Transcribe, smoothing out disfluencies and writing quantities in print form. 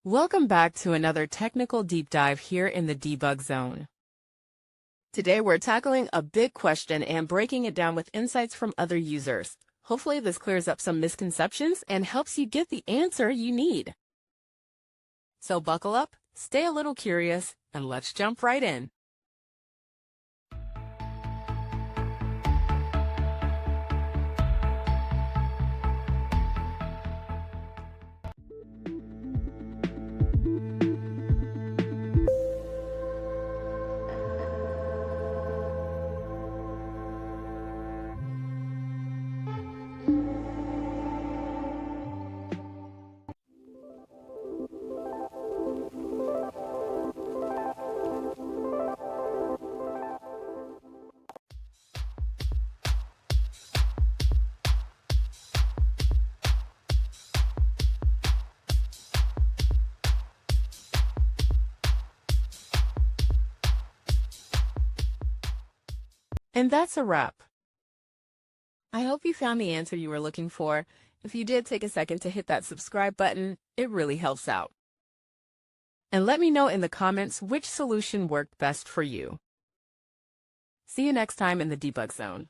Welcome back to another technical deep dive here in the debug zone. Today we're tackling a big question and breaking it down with insights from other users. Hopefully this clears up some misconceptions and helps you get the answer you need. So buckle up, stay a little curious, and let's jump right in. And that's a wrap. I hope you found the answer you were looking for. If you did, take a second to hit that subscribe button. It really helps out. And let me know in the comments which solution worked best for you. See you next time in the debug zone.